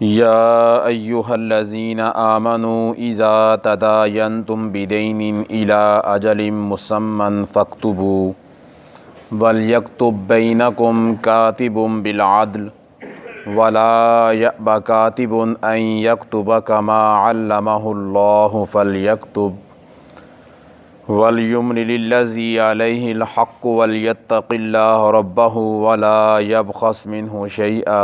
या अय्युहल्लज़ीना आमनू इज़ा तदायन्तुम बिदैनिन इला अजलिम मुसम्मन फ़क्तुबू वलयक्तुब बैनकुम कातिबुम बिलअद्ल वला यअबा कातिबुन अन यक्तुब कमा अल्लमहुल्लाहु फलयक्तुब वलयुमलिल्लज़ी अलैहिल हक़्क़ु वलयत्तक़िल्लाह रब्बहु वला यबख़स मिन्हु शैआ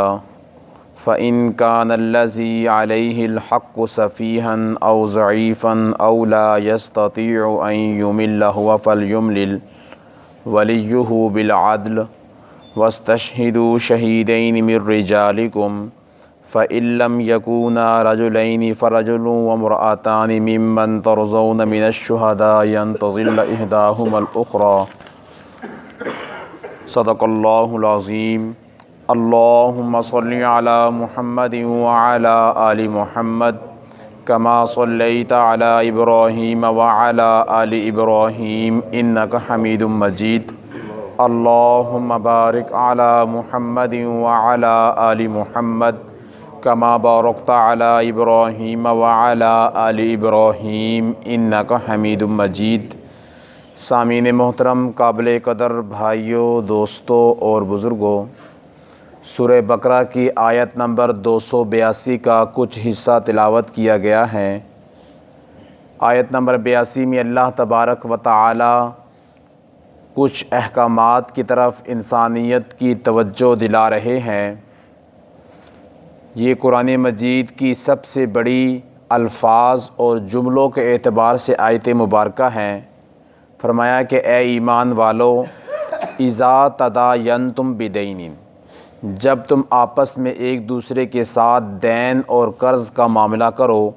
फ़इन कानल्लज़ी अलैहिल हक़्क़ु सफ़ीहन औ ज़ईफ़न औ ला यस्ततीअु अन युमिल्ल हुव फ़लयुमलिल वलियुहु बिलअद्ल वस्तशहिदू शहीदैनि मिर रिजालिकुम फ़इल्लम यकूना रजुलैनि फ़रजुलुन वम्रअतानि मिम्मन तरज़ौन मिनश्शुहदाइ अन तज़िल्ल इहदाहुमुल उख़रा सदक़ल्लाहुल अज़ीम। अल्लाहुम्मा सल्लि अला मुहम्मदिन व अला आलि मुहम्मद कमा सल्लैता अला इब्राहीम व अला आलि इब्राहीम इन्नका हमीदुम मजीद। अल्लाहुम्मा बारिक अला मुहम्मदिन व अला आलि मुहम्मद कमा बारकता अला इब्राहीम व अला आलि इब्राहीम इन्नका हमीदुम मजीद। सामीन मोहतरम, काबिल कदर भाइयों, दोस्तों और बुज़ुर्गों, सूरह बकरा की आयत नंबर 282 का कुछ हिस्सा तिलावत किया गया है। आयत नंबर 82 में अल्लाह तबारक व तआला कुछ अहकामात की तरफ इंसानियत की तवज्जो दिला रहे हैं। ये कुरान मजीद की सबसे बड़ी अल्फाज और जुमलों के एतबार से आयत मुबारका हैं। फरमाया कि ए ईमान वालो, इज़ा तदायन्तुम बिदैनिन, जब तुम आपस में एक दूसरे के साथ दैन और कर्ज़ का मामला करो,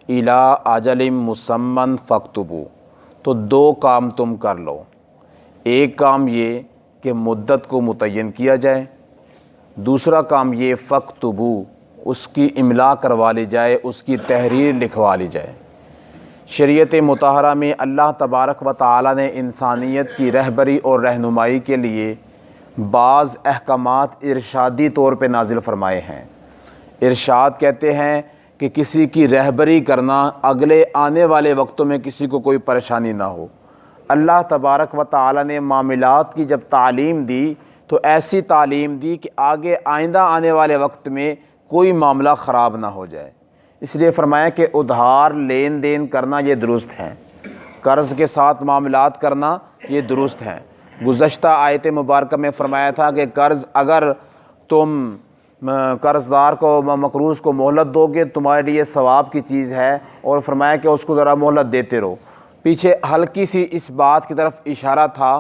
इला अजलिम मुसम्मन फ़क्तुबू, तो दो काम तुम कर लो। एक काम ये कि मुद्दत को मुतय्यन किया जाए, दूसरा काम ये फ़क्तुबू, उसकी इमला करवा ली जाए, उसकी तहरीर लिखवा ली जाए। शरीयत मुताहरा में अल्लाह तबारक व तआला ने इंसानियत की रहबरी और रहनुमाई के लिए बाज़ अहकामात इरशादी तौर पे नाजिल फ़रमाए हैं। इरशाद कहते हैं कि किसी की रहबरी करना, अगले आने वाले वक्तों में किसी को कोई परेशानी ना हो। अल्लाह तबारक व तआला ने मामलात की जब तालीम दी तो ऐसी तालीम दी कि आगे आइंदा आने वाले वक्त में कोई मामला ख़राब ना हो जाए। इसलिए फ़रमाया कि उधार लेन देन करना ये दुरुस्त है, कर्ज़ के साथ मामलात करना ये दुरुस्त है। गुज़श्ता आयत मुबारक में फ़रमाया था कि कर्ज़, अगर तुम कर्ज़दार को, मकरूज़ को मोहलत दोगे तुम्हारे लिए सवाब की चीज़ है, और फरमाया कि उसको ज़रा मोहलत देते रहो। पीछे हल्की सी इस बात की तरफ इशारा था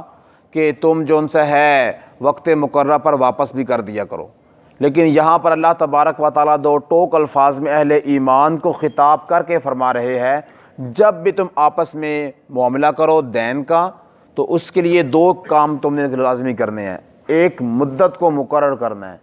कि तुम जो उनसे है वक्त मुकर्रर पर वापस भी कर दिया करो। लेकिन यहाँ पर अल्लाह तबारक व तआला दो टोक अल्फाज में अहले ईमान को ख़िताब करके फ़रमा रहे हैं, जब भी तुम आपस में मामला करो दैन का, तो उसके लिए दो काम तुमने लाजमी करने हैं। एक, मुद्दत को मुकर्रर करना है,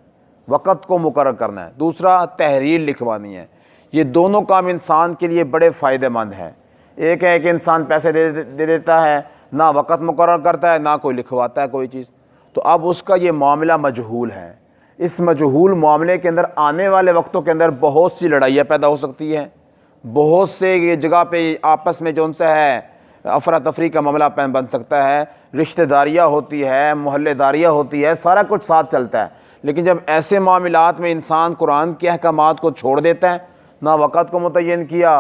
वक़्त को मुकर्रर करना है। दूसरा, तहरीर लिखवानी है। ये दोनों काम इंसान के लिए बड़े फ़ायदेमंद हैं। एक है कि इंसान पैसे दे देता है, ना वक़्त मुकर्रर करता है, ना कोई लिखवाता है कोई चीज़, तो अब उसका ये मामला मजहूल है। इस मजहूल मामले के अंदर आने वाले वक्तों के अंदर बहुत सी लड़ाइयाँ पैदा हो सकती हैं। बहुत से ये जगह पे आपस में जो उनसे है अफरा तफरी का मामला बन सकता है, रिश्तेदारियाँ होती है, मोहल्लेदारियाँ होती है, सारा कुछ साथ चलता है। लेकिन जब ऐसे मामलात में इंसान कुरान के अहकामात को छोड़ देता है, ना वक़्त को मुतय्यन किया,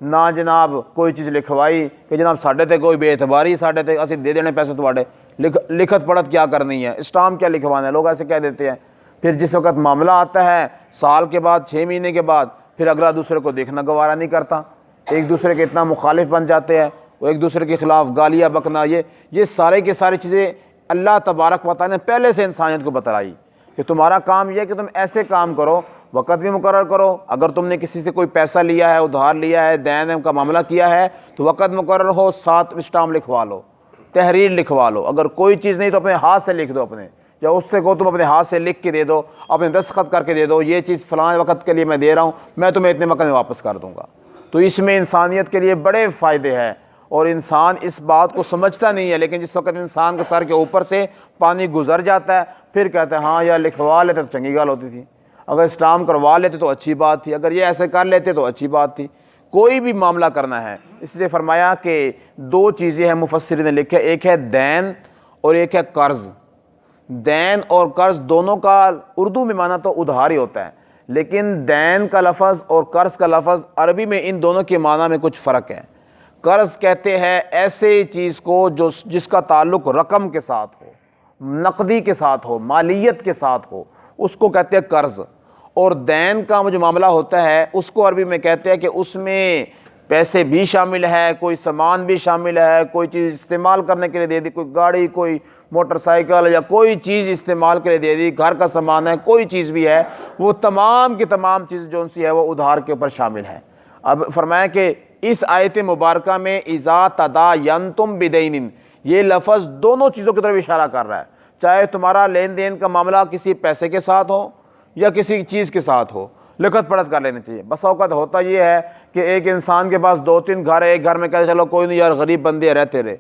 ना जनाब कोई चीज़ लिखवाई कि जनाब साढ़े ते कोई बेएतबारी, साढ़े ते असी दे देने पैसे तुम्हारे, लिखत पढ़त क्या करनी है, स्टाम्प क्या लिखवाना है, लोग ऐसे कह देते हैं। फिर जिस वक्त मामला आता है, साल के बाद, 6 महीने के बाद, फिर अगला दूसरे को देखना गवारा नहीं करता, एक दूसरे के इतना मुखालिफ बन जाते हैं, वो एक दूसरे के ख़िलाफ़ गालियाँ बकना, ये सारे की सारी चीज़ें अल्लाह तबारक व तआला ने पहले से इंसानियत को बतलाई कि तुम्हारा काम यह है कि तुम ऐसे काम करो, वक़्त भी मुकर्रर करो। अगर तुमने किसी से कोई पैसा लिया है, उधार लिया है, दैन का मामला किया है, तो वक़्त मुकर्रर हो, साथ स्टाम्प लिखवा लो, तहरीर लिखवा लो। अगर कोई चीज़ नहीं तो अपने हाथ से लिख दो, अपने या उससे को तुम अपने हाथ से लिख के दे दो, अपने दस्तखत करके दे दो, ये चीज़ फ़लाँ वक़्त के लिए मैं दे रहा हूँ, मैं तुम्हें इतने वक़्त में वापस कर दूँगा। तो इसमें इंसानियत के लिए बड़े फ़ायदे हैं और इंसान इस बात को समझता नहीं है। लेकिन जिस वक्त इंसान के सर के ऊपर से पानी गुजर जाता है, फिर कहता है हाँ यार लिखवा लेते तो चंगी गाल होती थी। अगर स्टाम्प करवा लेते तो अच्छी बात थी, अगर ये ऐसे कर लेते तो अच्छी बात थी। कोई भी मामला करना है, इसलिए फरमाया कि दो चीज़ें हैं मुफस्सिरीन ने लिखा, एक है दैन और एक है कर्ज़। दैन और कर्ज़ दोनों का उर्दू में माना तो उधार ही होता है, लेकिन दैन का लफ्ज़ और कर्ज़ का लफ्ज़ अरबी में इन दोनों के माना में कुछ फ़र्क है। कर्ज़ कहते हैं ऐसे चीज़ को जो जिसका ताल्लुक़ रकम के साथ हो, नकदी के साथ हो, मालियत के साथ हो, उसको कहते हैं कर्ज़। और दैन का जो मामला होता है उसको अरबी में कहते हैं कि उसमें पैसे भी शामिल है, कोई सामान भी शामिल है, कोई चीज़ इस्तेमाल करने के लिए दे दी, कोई गाड़ी, कोई मोटरसाइकिल या कोई चीज़ इस्तेमाल के लिए दे दी, घर का सामान है, कोई चीज़ भी है, वो तमाम की तमाम चीज़ जो सी है वो उधार के ऊपर शामिल है। अब फरमाया कि इस आयत मुबारक में इज़ा तदायनतुम बिदैनिन, ये लफ्ज़ दोनों चीज़ों की तरफ इशारा कर रहा है, चाहे तुम्हारा लेन देन का मामला किसी पैसे के साथ हो या किसी चीज़ के साथ हो, लिखत पढ़त कर लेनी चाहिए। बस औक़त होता ये है कि एक इंसान के पास 2-3 घर है, एक घर में कहते चलो कोई नहीं यार गरीब बंदे रहते रहे,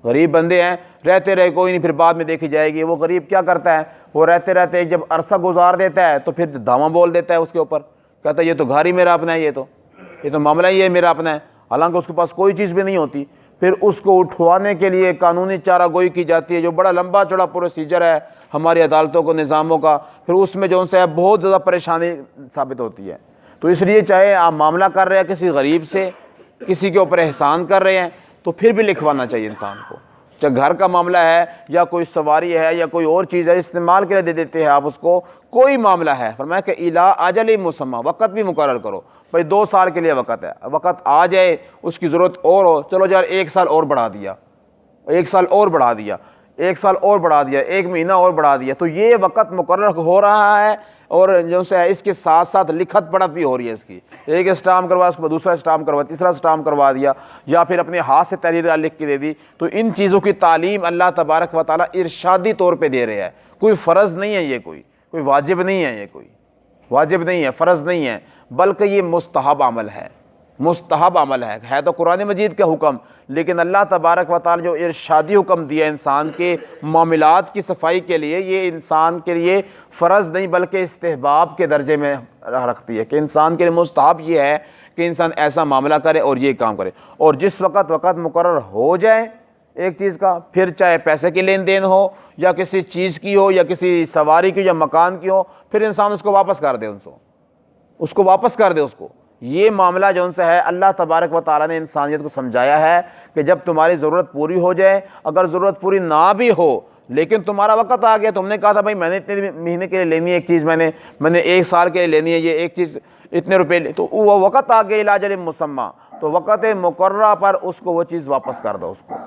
गरीब बंदे हैं रहते रहे, कोई नहीं, फिर बाद में देखी जाएगी। वो गरीब क्या करता है, वो रहते रहते एक जब अरसा गुजार देता है तो फिर दावा बोल देता है उसके ऊपर, कहता है ये तो घर ही मेरा अपना है, ये तो मामला ही है मेरा अपना है, हालांकि उसके पास कोई चीज़ भी नहीं होती। फिर उसको उठवाने के लिए कानूनी चारागोई की जाती है, जो बड़ा लंबा चौड़ा प्रोसीजर है हमारी अदालतों को, निज़ामों का, फिर उसमें जो उनसे बहुत ज़्यादा परेशानी साबित होती है। तो इसलिए चाहे आप मामला कर रहे हैं किसी गरीब से, किसी के ऊपर एहसान कर रहे हैं, तो फिर भी लिखवाना चाहिए इंसान को। चाहे घर का मामला है या कोई सवारी है या कोई और चीज़ है, इस्तेमाल के लिए दे देते हैं आप उसको, कोई मामला है, फरमाया कि इला अजल मुसम्मा, वक़्त भी मुकर्रर करो, भाई 2 साल के लिए वक़्त है, वक़्त आ जाए उसकी ज़रूरत और हो, चलो यार 1 साल और बढ़ा दिया, 1 साल और बढ़ा दिया, 1 साल और बढ़ा दिया, 1 महीना और बढ़ा दिया, तो ये वक़्त मुकर्रर हो रहा है। और जो से इसके साथ साथ लिखत पढ़त भी हो रही है इसकी, एक स्टाम्प करवा, उसके बाद दूसरा स्टाम्प करवा, तीसरा स्टाम्प करवा दिया, या फिर अपने हाथ से तहरीर लिख के दे दी। तो इन चीज़ों की तालीम अल्लाह तबारक व तआला इरशादी तौर पे दे रहे हैं, कोई फ़र्ज़ नहीं है, ये कोई वाजिब नहीं है, ये कोई वाजिब नहीं है, फ़र्ज़ नहीं है, बल्कि ये मुस्तहब अमल है, मुस्तहब अमल है तो कुरान मजीद का हुक्म, लेकिन अल्लाह तबारक व तआला जो इरशादी हुक्म दिया इंसान के मामलात की सफाई के लिए, ये इंसान के लिए फ़र्ज़ नहीं बल्कि इस्तेहबाब के दर्जे में रखती है कि इंसान के लिए मुस्तहब ये है कि इंसान ऐसा मामला करे और ये काम करे। और जिस वक़्त मुकर्रर हो जाए एक चीज़ का, फिर चाहे पैसे की लेन देन हो या किसी चीज़ की हो या किसी सवारी की या मकान की हो, फिर इंसान उसको वापस कर दे, उसको वापस कर दे उसको। ये मामला जो उनसे है, अल्लाह तबारक व तआला ने इंसानियत को समझाया है कि जब तुम्हारी ज़रूरत पूरी हो जाए, अगर ज़रूरत पूरी ना भी हो लेकिन तुम्हारा वक़्त आ गया, तुमने कहा था भाई मैंने इतने महीने के लिए लेनी है एक चीज़, मैंने 1 साल के लिए लेनी है ये एक चीज़, इतने रुपए, तो वो वक़्त आ गया इला अजल मुसम्मा, तो वक़्त मुकर्रर पर उसको वो चीज़ वापस कर दो उसको।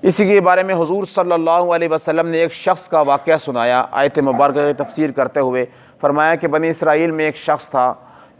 इसी के बारे में हुज़ूर सल्लल्लाहु अलैहि वसल्लम ने एक शख्स का वाक़या सुनाया आयत मुबारक की तफसीर करते हुए। फरमाया कि बनी इसराइल में एक शख्स था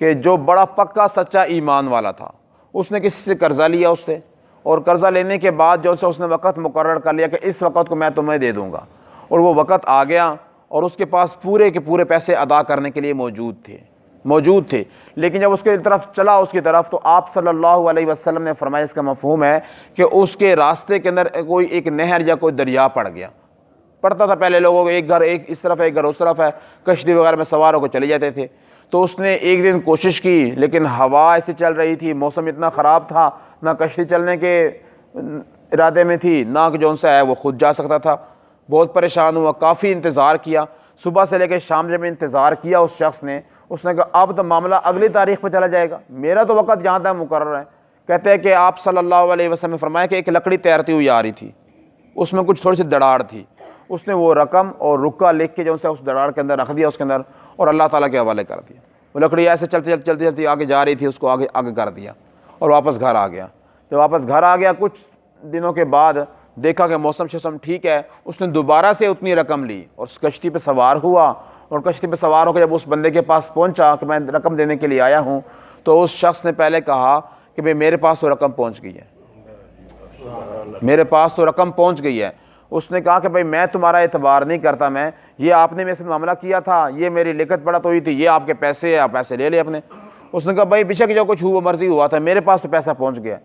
कि जो बड़ा पक्का सच्चा ईमान वाला था, उसने किसी से कर्ज़ा लिया उससे, और कर्ज़ा लेने के बाद जो से उसने वक़्त मुकर्रर कर लिया कि इस वक़्त को मैं तुम्हें दे दूँगा, और वो वक़्त आ गया और उसके पास पूरे के पूरे पैसे अदा करने के लिए मौजूद थे। लेकिन जब उसके तरफ चला उसकी तरफ, तो आप सल्लल्लाहु अलैहि वसल्लम ने फरमाया, इसका मफ़हूम है कि उसके रास्ते के अंदर कोई एक नहर या कोई दरिया पड़ता था। पहले लोगों को एक घर एक इस तरफ है, एक घर उस तरफ है, कश्ती वगैरह में सवार होकर चले जाते थे। तो उसने एक दिन कोशिश की, लेकिन हवा ऐसे चल रही थी, मौसम इतना ख़राब था, ना कश्ती चलने के इरादे में थी, ना कि जो है वो खुद जा सकता था। बहुत परेशान हुआ, काफ़ी इंतज़ार किया, सुबह से लेकर शाम जब इंतज़ार किया उस शख्स ने, उसने कहा अब तो मामला अगली तारीख़ पर चला जाएगा, मेरा तो वक़्त जहाँ तक मुकर्रर है। कहते हैं कि आप सल्लल्लाहु अलैहि वसल्लम ने फरमाया कि एक लकड़ी तैरती हुई आ रही थी, उसमें कुछ थोड़ी सी दरार थी, उसने वो रकम और रुका लिख के जो है उस दरार के अंदर रख दिया उसके अंदर, और अल्लाह ताला के हवाले कर दिया। वो लकड़ी ऐसे चलती आगे जा रही थी, उसको आगे कर दिया और वापस घर आ गया। जब वापस घर आ गया कुछ दिनों के बाद देखा कि मौसम ठीक है, उसने दोबारा से उतनी रकम ली और उस कश्ती पर सवार हुआ, और कश्ती पर सवार होकर जब उस बंदे के पास पहुंचा कि मैं रकम देने के लिए आया हूं, तो उस शख्स ने पहले कहा कि भाई मेरे पास तो रकम पहुंच गई है, मेरे पास तो रकम पहुंच गई है। उसने कहा कि भाई मैं तुम्हारा एतबार नहीं करता, मैं ये आपने मेरे से मामला किया था, ये मेरी लिखत पढ़त हुई थी, ये आपके पैसे, आप पैसे ले अपने। उसने कहा भाई बेशक जो कुछ हुआ मर्जी हुआ था, मेरे पास तो पैसा पहुंच गया।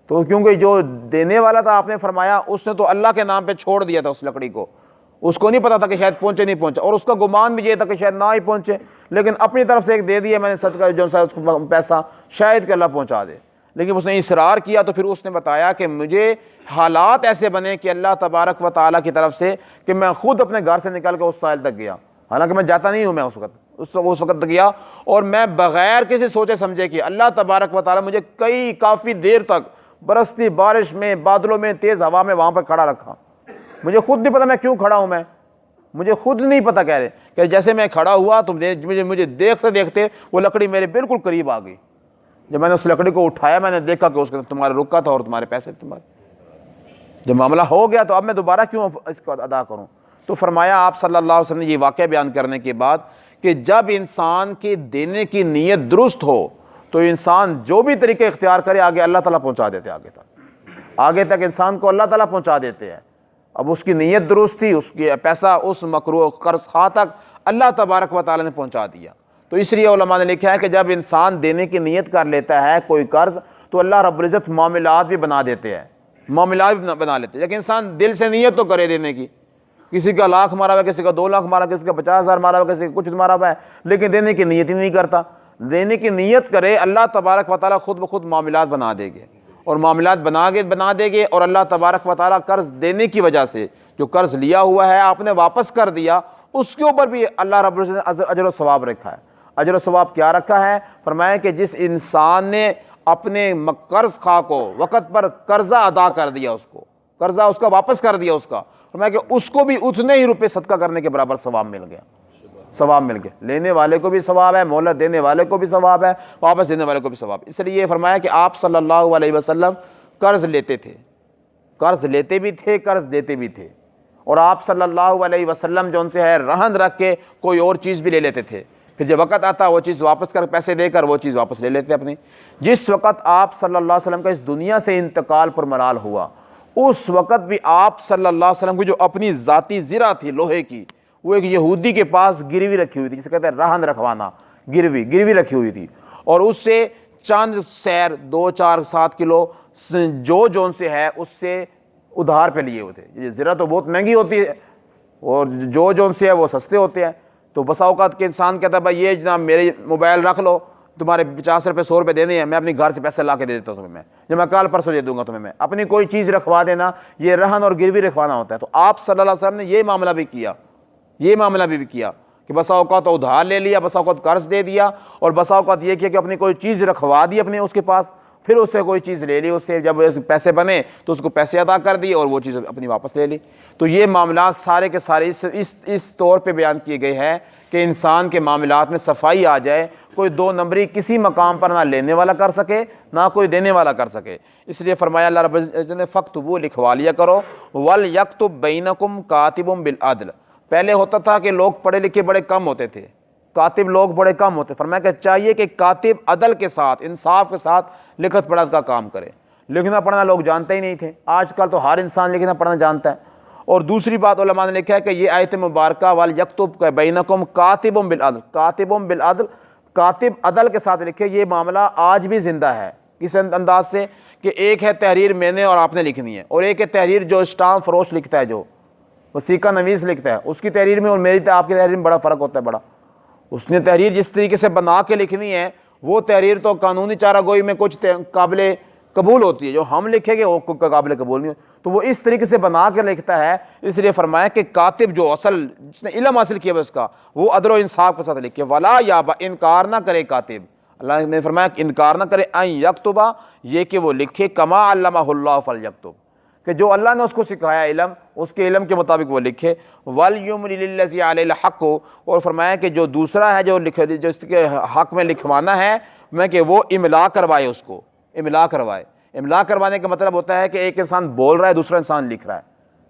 तो क्योंकि जो देने वाला था आपने फरमाया उसने तो अल्लाह के नाम पे छोड़ दिया था उस लकड़ी को, उसको नहीं पता था कि शायद पहुँचे नहीं पहुँचा, और उसका गुमान भी ये था कि शायद ना ही पहुँचे, लेकिन अपनी तरफ से एक दे दिया मैंने सदका जो सा उसको पैसा, शायद कि अल्लाह पहुँचा दे। लेकिन उसने इसरार किया तो फिर उसने बताया कि मुझे हालात ऐसे बने कि अल्लाह तबारक व तआला की तरफ से कि मैं ख़ुद अपने घर से निकल के उस साहिल तक गया, हालांकि मैं जाता नहीं हूँ, मैं उस वक्त गया, और मैं बग़ैर किसी सोचे समझे कि अल्लाह तबारक व तआला मुझे काफ़ी देर तक बरसती बारिश में, बादलों में, तेज़ हवा में वहाँ पर खड़ा रखा। मुझे खुद नहीं पता मैं क्यों खड़ा हूँ, मुझे खुद नहीं पता, कह रहे कि जैसे मैं खड़ा हुआ तो मुझे देखते देखते वो लकड़ी मेरे बिल्कुल करीब आ गई। जब मैंने उस लकड़ी को उठाया, मैंने देखा कि उसके तुम्हारा रुका था और तुम्हारे पैसे तुम्हारे। जब मामला हो गया तो अब मैं दोबारा क्यों इसको अदा करूँ? तो फरमाया आप सल्लल्लाहु अलैहि वसल्लम ने ये वाक़या बयान करने के बाद कि जब इंसान की देने की नीयत दुरुस्त हो तो इंसान जो भी तरीके इख्तियार करे आगे अल्लाह ताला पहुँचा देते हैं, आगे तक इंसान को अल्लाह ताला पहुँचा देते हैं। अब उसकी नीयत दुरुस्त थी, उसकी पैसा उस मकरूह कर्ज खा तक अल्लाह तबारक व तआला ने पहुँचा दिया। तो इसलिए उलमा ने लिखा है कि जब इंसान देने की नीयत कर लेता है कोई कर्ज, तो अल्लाह रब्बुल इज़्ज़त मामलात भी बना देते हैं, मामलात भी बना लेते हैं। लेकिन इंसान दिल से नीयत तो करे देने की, किसी का लाख मारा हुआ है, किसी का 2 लाख मारा, किसी का 50,000 मारा हुआ है, किसी का कुछ मारा हुआ है, लेकिन देने की नीयत ही नहीं करता। देने की नीयत करे, अल्लाह तबारक व तआला खुद ब खुद मामलात बना देंगे, और मामलात बना देंगे, और अल्लाह तबारक व तआला कर्ज देने की वजह से जो कर्ज लिया हुआ है आपने वापस कर दिया, उसके ऊपर भी अल्लाह रब्बुल इज़्ज़त ने अजर व सवाब रखा है। अजर व सवाब क्या रखा है? फरमाया कि जिस इंसान ने अपने कर्ज खा को वक़्त पर कर्जा अदा कर दिया, उसको कर्जा उसका वापस कर दिया उसका, फरमाया कि उसको भी उतने ही रुपए सदका करने के बराबर सवाब मिल गया, सवाब मिल गया। लेने वाले को भी सवाब है, मोहलत देने वाले को भी सवाब है, वापस देने वाले को भी सवाब। इसलिए फरमाया कि आप सल्लल्लाहु अलैहि वसल्लम कर्ज लेते थे, कर्ज लेते भी थे, कर्ज देते भी थे, और आप सल्लल्लाहु अलैहि वसल्लम जो उनसे है रहन रख के कोई और चीज़ भी ले लेते थे, फिर जब वक़्त आता वो चीज़ वापस कर, पैसे देकर वो चीज़ वापस ले लेते अपनी। जिस वक़्त आप सल्लल्लाहु अलैहि वसल्लम का इस दुनिया से इंतकाल पर मराल हुआ, उस वक़्त भी आप सल्लल्लाहु अलैहि वसल्लम की जो अपनी ज़ाती ज़िरा थी लोहे की, वो एक यहूदी के पास गिरवी रखी हुई थी, जिसे कहते हैं रहन रखवाना, गिरवी रखी हुई थी, और उससे चंद सैर 2, 4, 7 किलो जो उनसे है उससे उधार पे लिए हुए थे। ये ज़िरा तो बहुत महंगी होती है, और जो उनसे है वो सस्ते होते हैं। तो बसा औकात के इंसान कहता है भाई ये जनाब मेरे मोबाइल रख लो, तुम्हारे 50 रुपये 100 रुपये देने हैं, मैं अपनी घर से पैसे ला के दे देता हूँ तुम्हें, जब मैं कल परसों दे दूंगा तुम्हें, मैं अपनी कोई चीज़ रखवा देना, ये रहन और गिरवी रखवाना होता है। तो आप सल्लल्लाहु अलैहि वसल्लम ने ये मामला भी किया, ये मामला भी किया कि बसा औकात तो उधार ले लिया, बसा औकात कर्ज दे दिया, और बसा औकात ये किया कि अपनी कोई चीज़ रखवा दी अपने उसके पास, फिर उससे कोई चीज़ ले ली, उससे जब पैसे बने तो उसको पैसे अदा कर दिए और वो चीज़ अपनी वापस ले ली। तो ये मामलात सारे के सारे इस तौर पे बयान किए गए हैं कि इंसान के मामलात में सफाई आ जाए, कोई 2 नंबरी किसी मकाम पर ना लेने वाला कर सके ना कोई देने वाला कर सके। इसलिए फरमाया अल्लाह रब्बुल इज़्ज़त ने फ़क्तुबू लिखवा लिया करो, वल यक्तुब बैनकुम कातिबुम बिल अदल। पहले होता था कि लोग पढ़े लिखे बड़े कम होते थे, कातिब लोग बड़े कम होते, फरमाया कि चाहिए कि कातिब अदल के साथ, इंसाफ के साथ लिखत पढ़त का काम करे। लिखना पढ़ना लोग जानते ही नहीं थे, आजकल तो हर इंसान लिखना पढ़ना जानता है। और दूसरी बात उलमा ने लिखा है कि ये आयत मुबारका वाल यक्तुब बैनकुम कातिबुम बिल अदल, कातिबुम बिल अदल, कातिब अदल के साथ लिखे। ये मामला आज भी ज़िंदा है किस अंदाज से कि एक है तहरीर मैंने और आपने लिखनी है, और एक है तहरीर जो स्टाम्प फरोश लिखता है, जो वसीका नवीस लिखता है, उसकी तहरीर में और मेरी आपकी तहरीर में बड़ा फ़र्क होता है। बड़ा उसने तहरीर जिस तरीके से बना के लिखनी है, वो तहरीर तो कानूनी चारागोई में कुछ काबिल कबूल होती है, जो हम लिखेंगे वो काबिल कबूल नहीं हो। तो वो इस तरीके से बना के लिखता है। इसलिए फरमाया कि कातिब जो असल जिसने इल्म हासिल किया है उसका, वो अदल व इंसाफ के साथ लिखे। वला याबा, इनकार ना करे कातिब, अल्लाह ने फरमाया इनकार ना करे, अन यक्तुबा, ये कि वो लिखे, कमा अल्लमहुल्लाहु फल यक्तुब, कि जो अल्लाह ने उसको सिखाया इल्म, उसके इल्म के मुताबिक वो लिखे। वल युमलि लिल्लज़ी अलैहिल हक़, और फरमाया कि जो दूसरा है जो जिसके हक़ में लिखवाना है, मैं कि वो इमला करवाए, उसको इमला करवाए। इमला करवाने का मतलब होता है कि एक इंसान बोल रहा है, दूसरा इंसान लिख रहा है,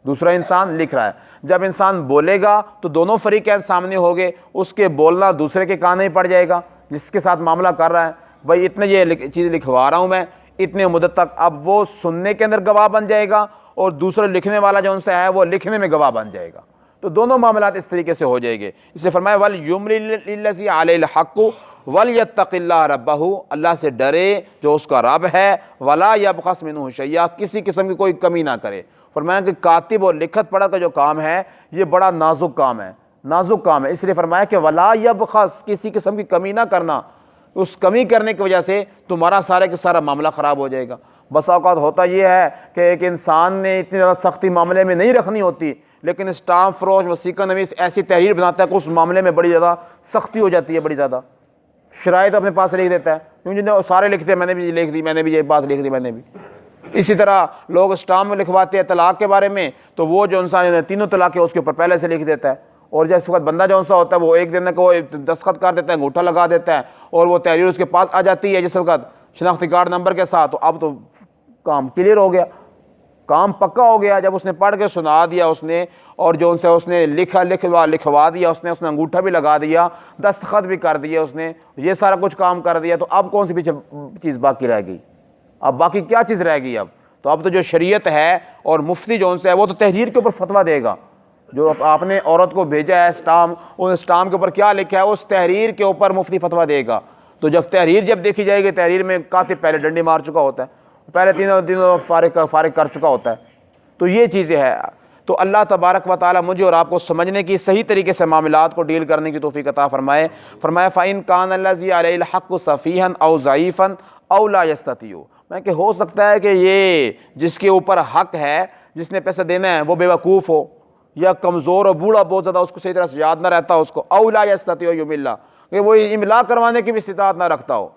दूसरा इंसान लिख रहा है। जब इंसान बोलेगा तो दोनों फरीक़ैन सामने हो गए, उसके बोलना दूसरे के कान में पड़ जाएगा जिसके साथ मामला कर रहा है, भाई इतने ये चीज़ लिखवा रहा हूँ मैं इतने मुद्दत तक, अब वो सुनने के अंदर गवाह बन जाएगा और दूसरा लिखने वाला जो उनसे है वो लिखने में गवाह बन जाएगा। तो दोनों मामलात इस तरीके से हो जाएंगे। इसलिए फरमाया वल युमलि लिल्लज़ी अलैहिल हक़्क़ु वल यत्तक़िल्लाह रब्बहु, अल्लाह से डरे जो उसका रब है, वला यबख़स मिन्हु शैया, किसी किस्म की कोई कमी ना करे। फरमाया कि कातिब और लिखत पढ़ा का जो काम है ये बड़ा नाजुक काम है, नाजुक काम है। इसलिए फरमाया कि वला यबखस, किसी किस्म की कमी ना करना। उस कमी करने की वजह से तुम्हारा सारे का सारा मामला ख़राब हो जाएगा। बस औक़ात होता ये है कि एक इंसान ने इतनी ज़्यादा सख्ती मामले में नहीं रखनी होती, लेकिन स्टाम्प फरोश वसीक़ा नवीस ऐसी तहरीर बनाता है कि उस मामले में बड़ी ज़्यादा सख्ती हो जाती है, बड़ी ज़्यादा शराइत अपने पास लिख देता है। क्योंकि सारे लिखते हैं, मैंने भी लिख दी, मैंने भी ये बात लिख दी, मैंने भी। इसी तरह लोग स्टाम्प लिखवाते हैं तलाक़ के बारे में, तो वो जो इंसान तीनों तलाक़ है उसके ऊपर पहले से लिख देता है। और जैसे वक्त बंदा जो सा होता है वो एक दिन को दस्तखत कर देता है, अंगूठा लगा देता है, और वो तहरीर उसके पास आ जाती है जिस वक्त शनाख्ती कार्ड नंबर के साथ। तो अब तो काम क्लियर हो गया, काम पक्का हो गया। जब उसने पढ़ के सुना दिया उसने, और जो उनसे उसने लिखवा दिया उसने अंगूठा भी लगा दिया, दस्तखत भी कर दिया उसने, ये सारा कुछ काम कर दिया, तो अब कौन सी पीछे चीज़ बाकी रह गई? अब बाकी क्या चीज़ रह गई? अब तो जो शरीयत है और मुफ्ती जो उनसे है वो तो तहरीर के ऊपर फतवा देगा। जो आपने औरत को भेजा है स्टाम्प, उस स्टाम्प के ऊपर क्या लिखा है उस तहरीर के ऊपर मुफ्ती फतवा देगा। तो जब तहरीर जब देखी जाएगी, तहरीर में कातिब पहले डंडी मार चुका होता है, पहले तीनों दिनों फारिग कर चुका होता है। तो ये चीज़ें हैं। तो अल्लाह तबारक व ताला मुझे और आपको समझने की, सही तरीके से मामलात को डील करने की तौफीक अता फरमाए। फरमाया फ़इन कान अल्लज़ी अलैहिल हक़्क़ु सफ़ीहन औ ज़ईफ़न औ ला यस्ततियु। मैं कि हो सकता है कि ये जिसके ऊपर हक़ है, जिसने पैसा देना है, वो बेवकूफ़ हो या कमज़ोर और बूढ़ा बहुत ज़्यादा, उसको सही तरह से याद ना रहता हो, उसको औ ला यस्ततियु युमिल्ला, कि वो इमला करवाने की भी इस्तिताअत ना रखता हो।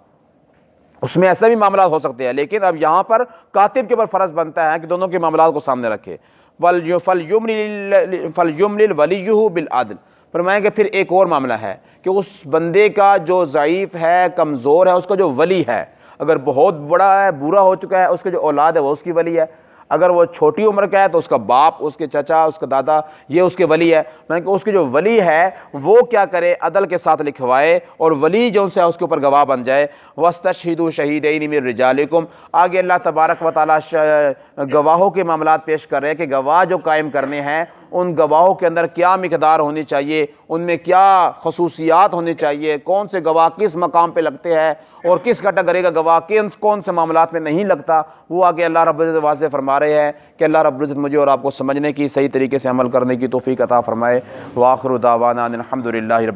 उसमें ऐसे भी मामला हो सकते हैं। लेकिन अब यहाँ पर कातिब के ऊपर फ़र्ज़ बनता है कि दोनों के मामलात को सामने रखे। फल युमलिल वलियुहु बिल अदल। फरमाया कि फिर एक और मामला है कि उस बंदे का जो ज़ईफ़ है, कमज़ोर है, उसका जो वली है, अगर बहुत बड़ा है, बूढ़ा हो चुका है, उसके जो औलाद है वो उसकी वली है। अगर वो छोटी उम्र का है तो उसका बाप, उसके चचा, उसका दादा, ये उसके वली है। मैं कि उसके जो वली है वो क्या करे, अदल के साथ लिखवाए, और वली जो उनसे है उसके ऊपर गवाह बन जाए। वस्तशहिदू शहीदैन मिन रिजालिकुम। आगे अल्लाह तबारक व तआला गवाहों के मामलात पेश कर रहे हैं कि गवाह जो कायम करने हैं, उन गवाहों के अंदर क्या मिकदार होनी चाहिए, उनमें क्या खसूसियात होनी चाहिए, कौन से गवाह किस मकाम पे लगते हैं और किस कैटेगरी का गवाह कौन से मामलात में नहीं लगता, वो आगे अल्लाह रब्बुल इज़्ज़त वाज़ेह फरमा रहे हैं कि अल्लाह रब्बुल इज़्ज़त मुझे और आपको समझने की, सही तरीके से अमल करने की तौफीक अता फरमाए। व आखिरु दावाना अनिल हम्दुलिल्लाहि।